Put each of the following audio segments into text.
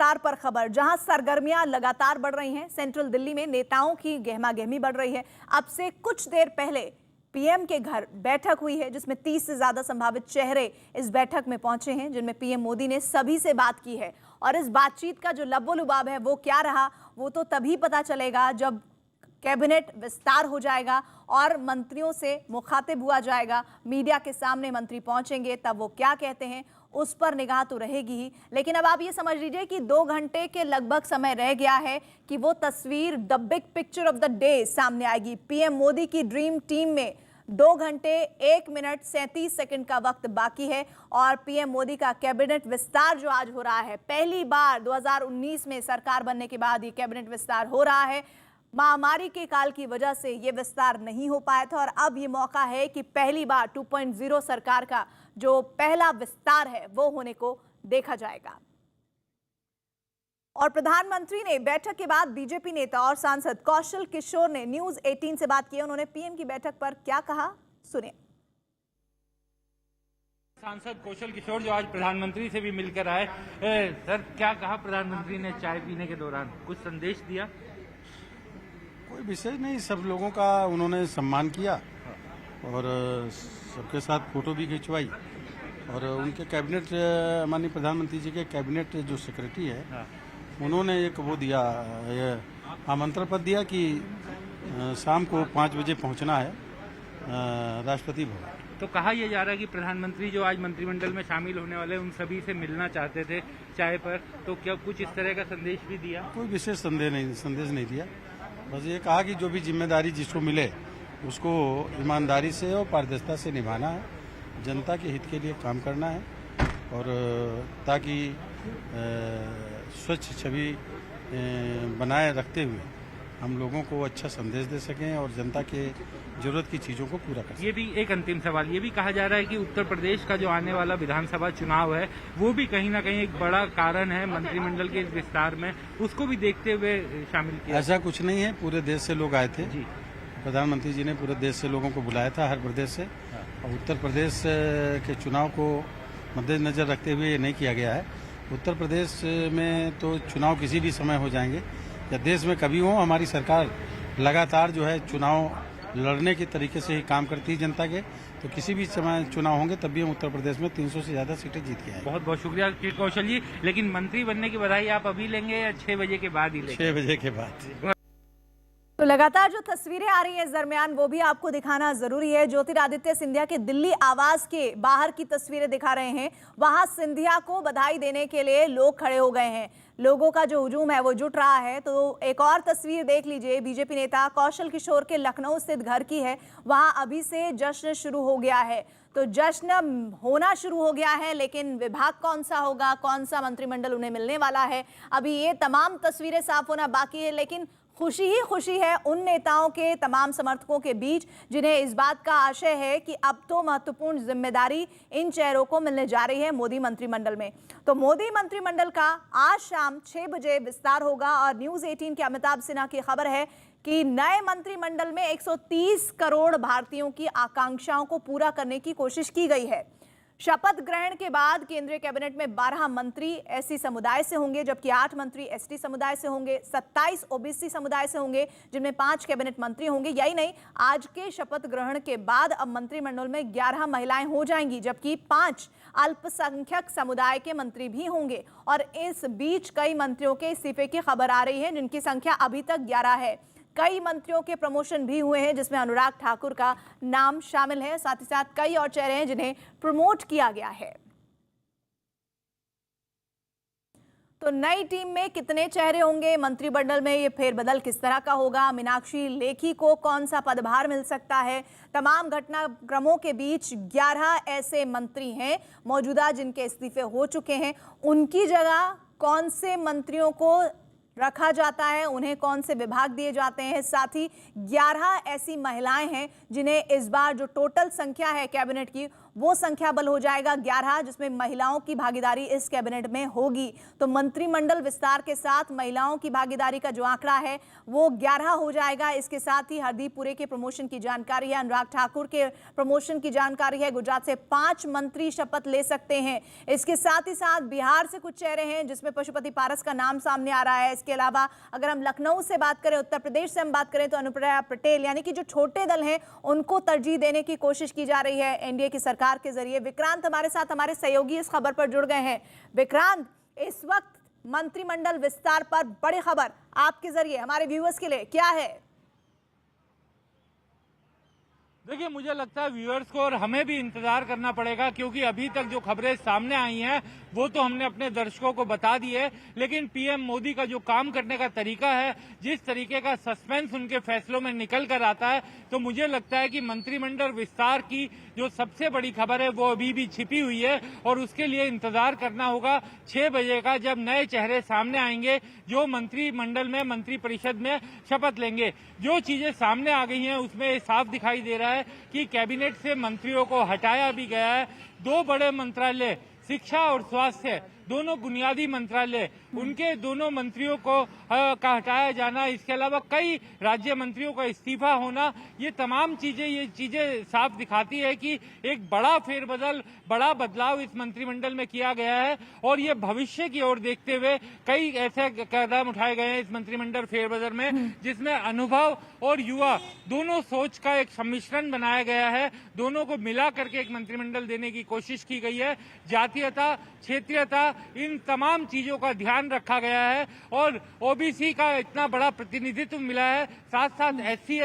विस्तार पर खबर, जहां सरगर्मियां लगातार बढ़ रही हैं। सेंट्रल दिल्ली में नेताओं की गहमागहमी बढ़ रही है। अब से कुछ देर पहले पीएम के घर बैठक हुई है, जिसमें 30 से ज्यादा संभावित चेहरे इस बैठक में पहुंचे हैं, जिनमें पीएम मोदी ने सभी से बात की है। और इस बातचीत का जो लबो-लुबाब है वो क्या रहा, वो तो तभी पता चलेगा जब कैबिनेट विस्तार हो जाएगा और मंत्रियों से मुखातिब हुआ जाएगा। मीडिया के सामने मंत्री पहुंचेंगे, तब वो क्या कहते हैं उस पर निगाह तो रहेगी ही। लेकिन अब आप ये समझ लीजिए कि 2 घंटे के लगभग समय रह गया है कि वो तस्वीर, the big picture of the day सामने आएगी। पीएम मोदी की ड्रीम टीम में 2 घंटे 1 मिनट 37 सेकंड का वक्त बाकी है और पीएम मोदी का कैबिनेट विस्तार जो आज हो रहा है, पहली बार 2019 में सरकार बनने के बाद ये कैबिनेट विस्तार हो रहा है। महामारी के काल की वजह से ये विस्तार नहीं हो पाया था और अब ये मौका है कि पहली बार 2.0 सरकार का जो पहला विस्तार है वो होने को देखा जाएगा। और प्रधानमंत्री ने बैठक के बाद बीजेपी नेता और सांसद कौशल किशोर ने न्यूज 18 से बात की। उन्होंने पीएम की बैठक पर क्या कहा, सुनिए। सांसद कौशल किशोर जो आज प्रधानमंत्री से भी मिलकर आए, सर क्या कहा प्रधानमंत्री ने चाय पीने के दौरान, कुछ संदेश दिया? कोई विशेष नहीं, सब लोगों का उन्होंने सम्मान किया और सबके साथ फोटो भी खिंचवाई और उनके कैबिनेट, माननीय प्रधानमंत्री जी के कैबिनेट जो सेक्रेटरी है उन्होंने एक वो दिया, आमंत्रण पत्र दिया कि शाम को 5 बजे पहुंचना है राष्ट्रपति भवन। तो कहा यह जा रहा है कि प्रधानमंत्री जो आज मंत्रिमंडल में शामिल होने वाले उन सभी से मिलना चाहते थे चाय पर, तो क्या कुछ इस तरह का संदेश भी दिया? कोई विशेष संदेश नहीं दिया, बस ये कहा कि जो भी जिम्मेदारी जिसको मिले उसको ईमानदारी से और पारदर्शिता से निभाना है, जनता के हित के लिए काम करना है और ताकि स्वच्छ छवि बनाए रखते हुए हम लोगों को अच्छा संदेश दे सकें और जनता के जरूरत की चीजों को पूरा कर सकें। ये भी एक अंतिम सवाल, ये भी कहा जा रहा है कि उत्तर प्रदेश का जो आने वाला विधानसभा चुनाव है वो भी कहीं ना कहीं एक बड़ा कारण है मंत्रिमंडल के इस विस्तार में, उसको भी देखते हुए शामिल किया। ऐसा कुछ नहीं है, पूरे देश से लोग आए थे जी। प्रधानमंत्री जी ने पूरे देश से लोगों को बुलाया था, हर प्रदेश से, और उत्तर प्रदेश के चुनाव को मद्देनजर रखते हुए ये नहीं किया गया है। उत्तर प्रदेश में तो चुनाव किसी भी समय हो जाएंगे या देश में कभी हो, हमारी सरकार लगातार जो है चुनाव लड़ने के तरीके से ही काम करती है जनता के, तो किसी भी समय चुनाव होंगे तब भी हम उत्तर प्रदेश में 300 से ज्यादा सीटें जीत के आए। बहुत बहुत शुक्रिया कौशल जी। लेकिन मंत्री बनने की बधाई आप अभी लेंगे या 6 बजे के बाद ही लेंगे? 6 बजे के बाद। तो लगातार जो तस्वीरें आ रही हैं इस दरमियान वो भी आपको दिखाना जरूरी है। ज्योतिरादित्य सिंधिया के दिल्ली आवास के बाहर की तस्वीरें दिखा रहे हैं। वहां सिंधिया को बधाई देने के लिए लोग खड़े हो गए हैं, लोगों का जो हुजूम है वो जुट रहा है। तो एक और तस्वीर देख लीजिए, बीजेपी नेता कौशल किशोर के लखनऊ स्थित घर की है। वहां अभी से जश्न शुरू हो गया है, तो जश्न होना शुरू हो गया है, लेकिन विभाग कौन सा होगा, कौन सा मंत्रिमंडल उन्हें मिलने वाला है, अभी ये तमाम तस्वीरें साफ होना बाकी है। लेकिन खुशी ही खुशी है उन नेताओं के, तमाम समर्थकों के बीच जिन्हें इस बात का आशय है कि अब तो महत्वपूर्ण जिम्मेदारी इन चेहरों को मिलने जा रही है मोदी मंत्रिमंडल में। तो मोदी मंत्रिमंडल का आज शाम 6 बजे विस्तार होगा और न्यूज 18 के अमिताभ सिन्हा की खबर है कि नए मंत्रिमंडल में 130 करोड़ भारतीयों की आकांक्षाओं को पूरा करने की कोशिश की गई है। शपथ ग्रहण के बाद केंद्रीय कैबिनेट में 12 मंत्री एससी समुदाय से होंगे, जबकि 8 मंत्री एसटी समुदाय से होंगे, 27 ओबीसी समुदाय से होंगे, जिनमें 5 कैबिनेट मंत्री होंगे। यही नहीं, आज के शपथ ग्रहण के बाद अब मंत्रिमंडल में 11 महिलाएं हो जाएंगी, जबकि 5 अल्पसंख्यक समुदाय के मंत्री भी होंगे। और इस बीच कई मंत्रियों के इस्तीफे की खबर आ रही है, जिनकी संख्या अभी तक 11 है। कई मंत्रियों के प्रमोशन भी हुए हैं, जिसमें अनुराग ठाकुर का नाम शामिल है। साथ ही साथ कई और चेहरे हैं जिन्हें प्रमोट किया गया है। तो नई टीम में कितने चेहरे होंगे, मंत्रिमंडल में ये फेरबदल किस तरह का होगा, मीनाक्षी लेखी को कौन सा पदभार मिल सकता है, तमाम घटनाक्रमों के बीच 11 ऐसे मंत्री हैं मौजूदा जिनके इस्तीफे हो चुके हैं। उनकी जगह कौन से मंत्रियों को रखा जाता है, उन्हें कौन से विभाग दिए जाते हैं। साथ ही 11 ऐसी महिलाएं हैं जिन्हें इस बार जो टोटल संख्या है कैबिनेट की वो संख्या बल हो जाएगा 11, जिसमें महिलाओं की भागीदारी इस कैबिनेट में होगी। तो मंत्रिमंडल विस्तार के साथ महिलाओं की भागीदारी का जो आंकड़ा है वो 11 हो जाएगा। इसके साथ ही हरदीप पुरी के प्रमोशन की जानकारी है, अनुराग ठाकुर के प्रमोशन की जानकारी है। गुजरात से 5 मंत्री शपथ ले सकते हैं। इसके साथ ही साथ बिहार से कुछ चेहरे हैं जिसमें पशुपति पारस का नाम सामने आ रहा है। इसके अलावा अगर हम लखनऊ से बात करें, उत्तर प्रदेश से हम बात करें, तो अनुप्रिया पटेल यानी कि जो छोटे दल हैं उनको तरजीह देने की कोशिश की जा रही है एनडीए की सरकार के जरिए। विक्रांत हमारे साथ, हमारे सहयोगी इस खबर पर जुड़ गए हैं। विक्रांत, इस वक्त मंत्रिमंडल विस्तार पर बड़ी खबर आपके जरिए हमारे व्यूअर्स के लिए क्या है? देखिए, मुझे लगता है व्यूअर्स को और हमें भी इंतजार करना पड़ेगा, क्योंकि अभी तक जो खबरें सामने आई हैं वो तो हमने अपने दर्शकों को बता दी है, लेकिन पीएम मोदी का जो काम करने का तरीका है, जिस तरीके का सस्पेंस उनके फैसलों में निकल कर आता है, तो मुझे लगता है कि मंत्रिमंडल विस्तार की जो सबसे बड़ी खबर है वो अभी भी छिपी हुई है और उसके लिए इंतजार करना होगा 6 बजे का, जब नए चेहरे सामने आएंगे जो मंत्रिमंडल में, मंत्रिपरिषद में शपथ लेंगे। जो चीजें सामने आ गई हैं उसमें साफ दिखाई दे रहा है कि कैबिनेट से मंत्रियों को हटाया भी गया है। 2 बड़े मंत्रालय, शिक्षा और स्वास्थ्य, दोनों बुनियादी मंत्रालय, उनके दोनों मंत्रियों को का हटाया जाना, इसके अलावा कई राज्य मंत्रियों का इस्तीफा होना, ये तमाम चीजें साफ दिखाती है कि एक बड़ा फेरबदल, बड़ा बदलाव इस मंत्रिमंडल में किया गया है और ये भविष्य की ओर देखते हुए कई ऐसे कदम उठाए गए हैं इस मंत्रिमंडल फेरबदल में, जिसमें अनुभव और युवा दोनों सोच का एक सम्मिश्रण बनाया गया है। दोनों को मिला करके एक मंत्रिमंडल देने की कोशिश की गई है। जातीयता, क्षेत्रीयता, इन तमाम चीजों का ध्यान रखा गया है और ओबीसी का इतना बड़ा प्रतिनिधित्व मिला है। साथ साथ एससी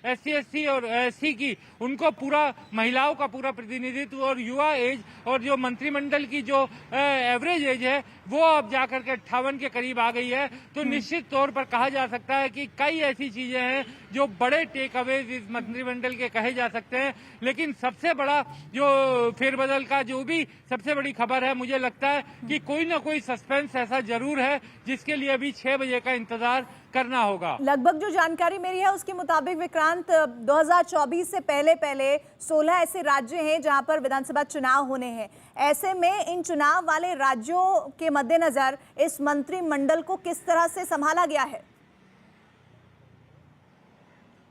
एसटी और एससी की, उनको पूरा, महिलाओं का पूरा प्रतिनिधित्व और युवा एज, और जो मंत्रिमंडल की जो एवरेज एज है वो अब जाकर के 58 के करीब आ गई है। तो निश्चित तौर पर कहा जा सकता है कि कई ऐसी चीजें हैं जो बड़े टेक अवेज इस मंत्रिमंडल के कहे जा सकते हैं। लेकिन सबसे बड़ा जो फेरबदल का जो भी सबसे बड़ी खबर है, मुझे लगता है कि कोई ना कोई सस्पेंस ऐसा जरूर है जिसके लिए अभी 6 बजे का इंतजार करना होगा। लगभग जो जानकारी मेरी है उसके मुताबिक विक्रांत, 2024 से पहले 16 ऐसे राज्य हैं जहां पर विधानसभा चुनाव होने हैं। ऐसे में इन चुनाव वाले राज्यों के मद्देनजर इस मंत्रिमंडल को किस तरह से संभाला गया है?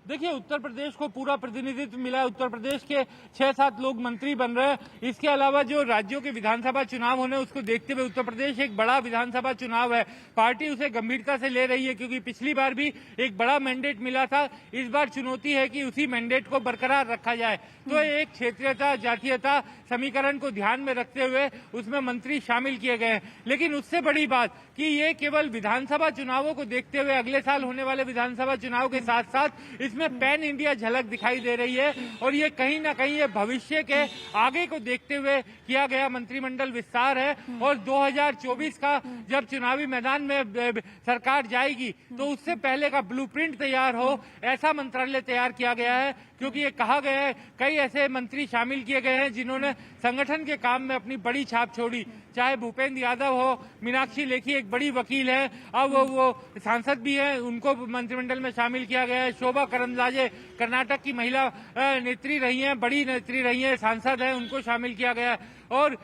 देखिए, उत्तर प्रदेश को पूरा प्रतिनिधित्व मिला है। उत्तर प्रदेश के 6-7 लोग मंत्री बन रहे हैं। इसके अलावा जो राज्यों के विधानसभा चुनाव होने, उसको देखते हुए उत्तर प्रदेश एक बड़ा विधानसभा चुनाव है। पार्टी उसे गंभीरता से ले रही है, क्योंकि पिछली बार भी एक बड़ा मैंडेट मिला था। इस बार चुनौती है कि उसी मैंडेट को बरकरार रखा जाए। तो एक क्षेत्रीयता, जातीयता समीकरण को ध्यान में रखते हुए उसमें मंत्री शामिल किए गए हैं। लेकिन उससे बड़ी बात कि ये केवल विधानसभा चुनावों को देखते हुए अगले साल होने वाले विधानसभा चुनाव के साथ साथ इसमें पैन इंडिया झलक दिखाई दे रही है और ये कहीं ना कहीं ये भविष्य के आगे को देखते हुए किया गया मंत्रिमंडल विस्तार है। और 2024 का जब चुनावी मैदान में सरकार जाएगी तो उससे पहले का ब्लूप्रिंट तैयार हो, ऐसा मंत्रालय तैयार किया गया है। क्योंकि ये कहा गया है कई ऐसे मंत्री शामिल किए गए हैं जिन्होंने संगठन के काम में अपनी बड़ी छाप छोड़ी, चाहे भूपेंद्र यादव हो, मीनाक्षी लेखी एक बड़ी वकील है, अब वो सांसद भी हैं, उनको मंत्रिमंडल में शामिल किया गया है। शोभा करंदलाजे कर्नाटक की महिला नेत्री रही हैं, बड़ी नेत्री रही हैं, सांसद हैं, उनको शामिल किया गया है। और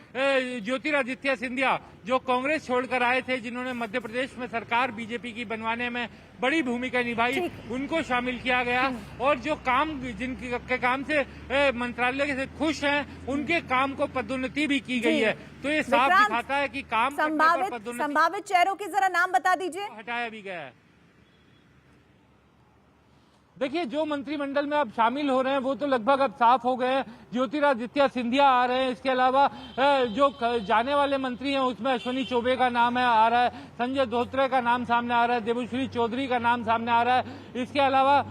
ज्योतिरादित्य सिंधिया जो कांग्रेस छोड़कर आए थे, जिन्होंने मध्य प्रदेश में सरकार बीजेपी की बनवाने में बड़ी भूमिका निभाई, उनको शामिल किया गया। और जो काम, जिनके काम से मंत्रालय से खुश हैं, उनके काम को पदोन्नति भी की गई है। तो ये साफ दिखाता है कि काम संभावित चेहरों के जरा नाम बता दीजिए। हटाया भी गया है। देखिए, जो मंत्रिमंडल में अब शामिल हो रहे हैं वो तो लगभग अब साफ हो गए हैं। ज्योतिरादित्य सिंधिया आ रहे हैं। इसके अलावा जो जाने वाले मंत्री हैं उसमें अश्विनी चौबे का नाम आ रहा है, संजय धोत्रे का नाम सामने आ रहा है, देबश्री चौधरी का नाम सामने आ रहा है। इसके अलावा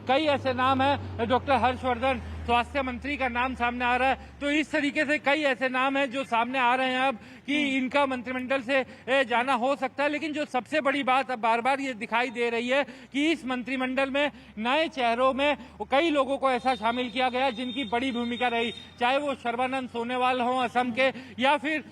कई ऐसे नाम हैं, डॉक्टर हर्षवर्धन स्वास्थ्य मंत्री का नाम सामने आ रहा है। तो इस तरीके से कई ऐसे नाम हैं जो सामने आ रहे हैं अब कि इनका मंत्रिमंडल से जाना हो सकता है। लेकिन जो सबसे बड़ी बात अब बार बार ये दिखाई दे रही है कि इस मंत्रिमंडल में नए चेहरों में कई लोगों को ऐसा शामिल किया गया जिनकी बड़ी भूमिका रही, चाहे वो सर्बानंद सोनोवाल हों असम के, या फिर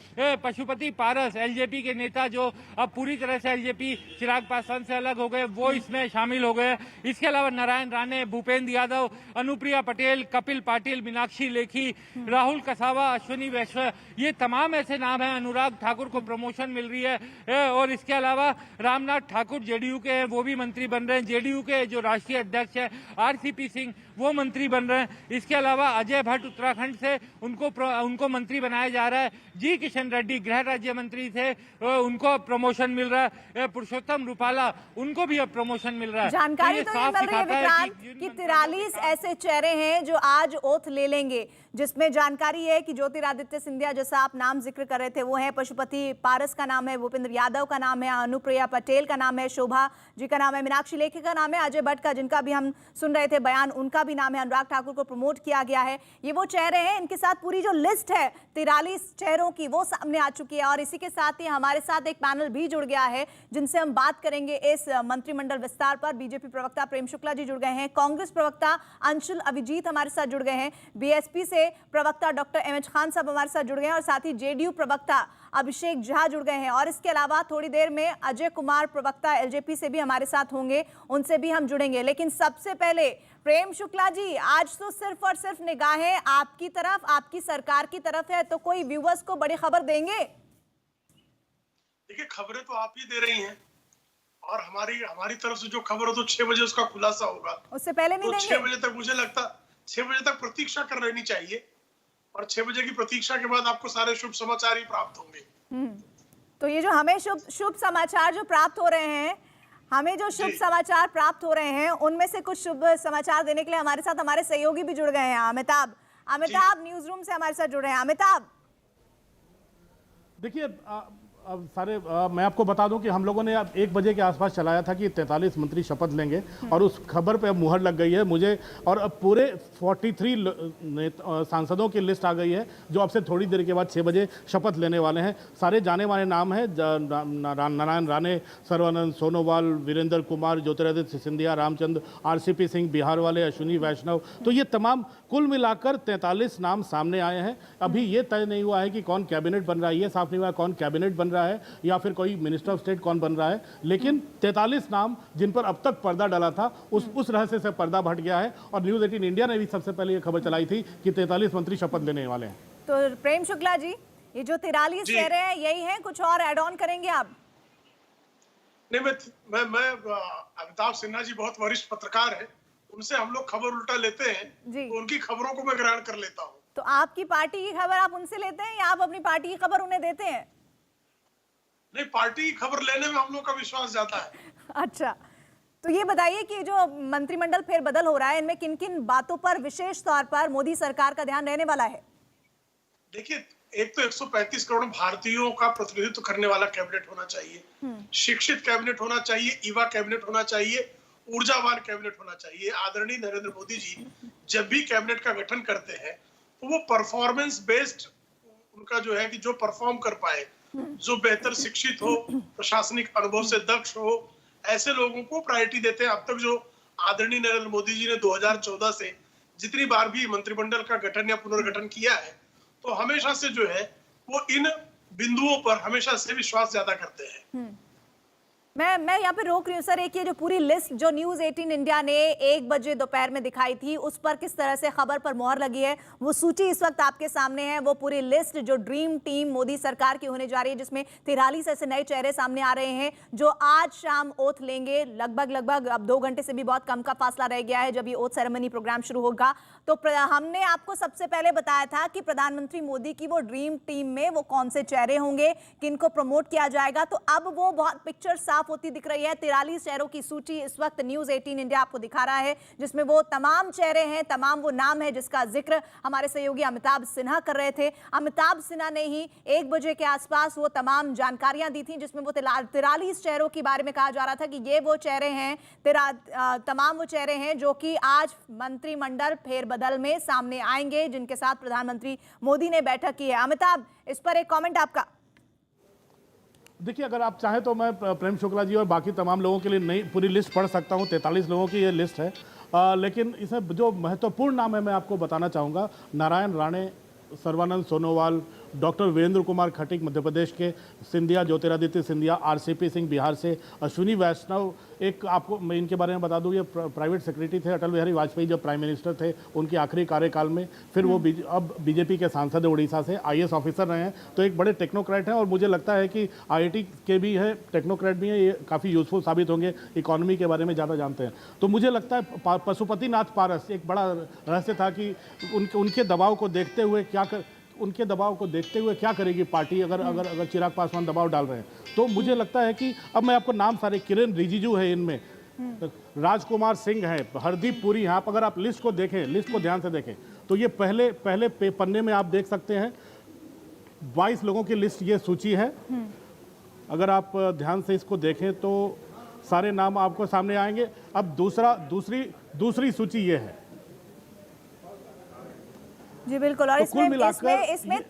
पशुपति पारस एलजेपी के नेता जो अब पूरी तरह से एलजेपी चिराग पासवान से अलग हो गए, वो इसमें शामिल हो गए। इसके अलावा नारायण राणे, भूपेंद्र यादव, अनुप्रिया पटेल, कपिल पाटिल, मीनाक्षी लेखी, राहुल कसावा, अश्विनी वैष्णव, ये तमाम ऐसे नाम हैं। अनुराग ठाकुर को प्रमोशन मिल रही है और इसके अलावा रामनाथ ठाकुर जेडीयू के हैं, वो भी मंत्री बन रहे हैं। जेडीयू के जो राष्ट्रीय अध्यक्ष है आरसीपी सिंह, वो मंत्री बन रहे हैं। इसके अलावा अजय भट्ट उत्तराखंड से उनको मंत्री बनाया जा रहा है। जी किशन रेड्डी गृह राज्य मंत्री थे, उनको प्रमोशन मिल रहा है। पुरुषोत्तम रूपाला, उनको भी अब प्रमोशन मिल रहा है। जानकारी तो ये मिल रही है विक्रांत कि 43 ऐसे चेहरे हैं जो आज ओथ ले लेंगे, जिसमें जानकारी है कि ज्योतिरादित्य सिंधिया, जैसा आप नाम जिक्र कर रहे थे, वो है। पशुपति पारस का नाम है, भूपेंद्र यादव का नाम है, अनुप्रिया पटेल का नाम है, शोभा जी का नाम है, मीनाक्षी लेखी का नाम है, अजय भट्ट का, जिनका भी हम सुन रहे थे बयान, उनका भी नाम है। अनुराग ठाकुर को प्रमोट किया गया है। ये वो चेहरे हैं, इनके साथ पूरी जो लिस्ट है 43 चेहरों की, वो सामने आ चुकी है। और इसी के साथ ही हमारे साथ एक पैनल भी जुड़ गया है, जिनसे हम बात करेंगे इस मंत्रिमंडल विस्तार पर। बीजेपी प्रवक्ता प्रेम शुक्ला जी जुड़ गए हैं, कांग्रेस प्रवक्ता अंशुल अभिजीत हमारे साथ जुड़ गए हैं, बीएसपी से प्रवक्ता डॉक्टर एमएच खान साहब हमारे साथ जुड़ गए हैं, और साथ ही जेडीयू प्रवक्ता अभिषेक झा जुड़ गए हैं। और इसके अलावा थोड़ी देर में अजय कुमार प्रवक्ता एलजेपी से भी हमारे साथ होंगे, उनसे भी हम जुड़ेंगे। लेकिन सबसे पहले प्रेम शुक्ला जी, आज तो सिर्फ और सिर्फ निगाहें आपकी तरफ, आपकी सरकार की तरफ है, तो कोई व्यूअर्स को बड़ी खबर देंगे? देखिए, खबरें तो आप ही दे रही हैं और हमारी तरफ से जो खबर हो तो 6 बजे उसका खुलासा होगा। उससे पहले नहीं तो देंगे? 6 बजे तक मुझे लगता 6 बजे तक प्रतीक्षा कर लेनी चाहिए और 6 बजे की प्रतीक्षा के बाद आपको सारे शुभ समाचार ही प्राप्त होंगे। तो ये जो हमें शुभ समाचार जो प्राप्त हो रहे हैं, हमें जो शुभ समाचार प्राप्त हो रहे हैं, उनमें से कुछ शुभ समाचार देने के लिए हमारे साथ हमारे सहयोगी भी जुड़ गए हैं। अमिताभ न्यूज रूम से हमारे साथ जुड़ रहे हैं। अमिताभ, देखिए, मैं आपको बता दूं कि हम लोगों ने 1 बजे के आसपास चलाया था कि 43 मंत्री शपथ लेंगे, और उस खबर पे अब मुहर लग गई है मुझे, और अब पूरे 43 सांसदों की लिस्ट आ गई है जो अब से थोड़ी देर के बाद 6 बजे शपथ लेने वाले हैं। सारे जाने माने नाम हैं, नारायण राणे, सर्बानंद सोनोवाल, वीरेंद्र कुमार, ज्योतिरादित्य सिंधिया, रामचंद्र, आरसीपी सिंह बिहार वाले, अश्विनी वैष्णव, तो ये तमाम कुल मिलाकर 43 नाम सामने आए हैं। अभी ये तय नहीं हुआ है कि कौन कैबिनेट बन रहा है, ये साफ नहीं हुआ है कौन कैबिनेट बन रहा है या फिर कोई मिनिस्टर ऑफ स्टेट कौन बन रहा है, लेकिन 43 नाम जिन पर अब तक पर्दा डला था, उस रहस्य से पर्दा हट गया है। और न्यूज 18 इंडिया ने भी सबसे पहले ये खबर चलाई थी कि 43 मंत्री शपथ लेने वाले हैं। तो प्रेम शुक्ला जी, ये जो 43 चेहरे हैं यही हैं, कुछ और ऐड ऑन करेंगे आप? नहीं, मैं अमिताभ सिन्हा जी बहुत वरिष्ठ पत्रकार हैं, उनसे हम लोग खबर उल्टा लेते हैं, तो उनकी खबरों को मैं ग्रहण कर लेता हूँ। तो आपकी पार्टी की खबर आप उनसे लेते हैं या आप अपनी पार्टी की खबर उन्हें देते हैं? नहीं, पार्टी की खबर लेने में हम लोग का विश्वास ज्यादा है। अच्छा, तो ये बताइए कि जो मंत्रिमंडल फेरबदल हो रहा है, इनमें किन किन बातों पर विशेष तौर पर मोदी सरकार का ध्यान रहने वाला है? देखिए, एक तो 135 करोड़ भारतीयों का प्रतिनिधित्व करने वाला कैबिनेट होना चाहिए, शिक्षित कैबिनेट होना चाहिए, युवा कैबिनेट होना चाहिए, ऊर्जावान कैबिनेट होना चाहिए। आदरणीय नरेंद्र मोदी जी जब भी कैबिनेट का गठन करते हैं तो वो परफॉर्मेंस बेस्ड, उनका जो है कि जो परफॉर्म कर पाए, जो बेहतर शिक्षित हो, प्रशासनिक अनुभव से दक्ष हो, ऐसे लोगों को प्रायोरिटी देते हैं। अब तक जो आदरणीय नरेंद्र मोदी जी ने 2014 से जितनी बार भी मंत्रिमंडल का गठन या पुनर्गठन किया है, तो हमेशा से जो है वो इन बिंदुओं पर हमेशा से विश्वास ज्यादा करते हैं। मैं यहाँ पे रोक रही हूँ सर, एक ये जो पूरी लिस्ट जो न्यूज 18 इंडिया ने 1 बजे दोपहर में दिखाई थी, उस पर किस तरह से खबर पर मोहर लगी है, वो सूची इस वक्त आपके सामने है। वो पूरी लिस्ट जो ड्रीम टीम मोदी सरकार की होने जा रही है, जिसमें 43 ऐसे नए चेहरे सामने आ रहे हैं जो आज शाम ओथ लेंगे। लगभग अब 2 घंटे से भी बहुत कम का फासला रह गया है जब ये ओथ सेरेमनी प्रोग्राम शुरू होगा। तो हमने आपको सबसे पहले बताया था कि प्रधानमंत्री मोदी की वो ड्रीम टीम में वो कौन से चेहरे होंगे, किनको प्रमोट किया जाएगा। तो अब वो बहुत पिक्चर साफ होती दिख रही है। 43 चेहरों की सूची इस वक्त न्यूज 18 इंडिया आपको दिखा रहा है, जिसमें वो तमाम चेहरे हैं, तमाम वो नाम है जिसका जिक्र हमारे सहयोगी अमिताभ सिन्हा कर रहे थे। अमिताभ सिन्हा ने ही 1 बजे के आसपास वो तमाम जानकारियां दी थी, जिसमें वो 43 चेहरों के बारे में कहा जा रहा था कि ये वो चेहरे हैं, तमाम वो चेहरे हैं जो कि आज मंत्रिमंडल फेरबदल में सामने आएंगे, जिनके साथ प्रधानमंत्री मोदी ने बैठक की है। अमिताभ, इस पर एक कमेंट आपका। देखिए, अगर आप चाहें तो मैं प्रेम शुक्ला जी और बाकी तमाम लोगों के लिए नई पूरी लिस्ट पढ़ सकता हूं। 43 लोगों की ये लिस्ट है, लेकिन इसमें जो महत्वपूर्ण नाम है मैं आपको बताना चाहूँगा। नारायण राणे, सर्बानंद सोनोवाल, डॉक्टर वीरेंद्र कुमार खटीक मध्य प्रदेश के, सिंधिया ज्योतिरादित्य सिंधिया आरसीपी सिंह बिहार से, अश्विनी वैष्णव, एक आपको मैं इनके बारे में बता दूं, ये प्राइवेट सेक्रेटरी थे अटल बिहारी वाजपेयी जब प्राइम मिनिस्टर थे उनके आखिरी कार्यकाल में। फिर वो अब बीजेपी के सांसद है उड़ीसा से, आईएएस ऑफिसर रहे हैं, तो एक बड़े टेक्नोक्रेट हैं और मुझे लगता है कि आईआईटी के भी है, टेक्नोक्रेट भी हैं, ये काफ़ी यूजफुल साबित होंगे, इकोनॉमी के बारे में ज़्यादा जानते हैं। तो मुझे लगता है पशुपतिनाथ पारस एक बड़ा रहस्य था कि उनके दबाव को देखते हुए क्या करेगी पार्टी अगर चिराग पासवान दबाव डाल रहे हैं। तो मुझे लगता है कि अब मैं आपको नाम सारे, किरेन रिजिजू है इनमें, राजकुमार सिंह है, हरदीप पुरी हैं। अगर आप लिस्ट को देखें, लिस्ट को ध्यान से देखें तो ये पहले पन्ने में आप देख सकते हैं 22 लोगों की लिस्ट, ये सूची है। अगर आप ध्यान से इसको देखें तो सारे नाम आपको सामने आएंगे। अब दूसरी सूची ये है। जी बिल्कुल, और तो कुल मिलाकर इसमें 23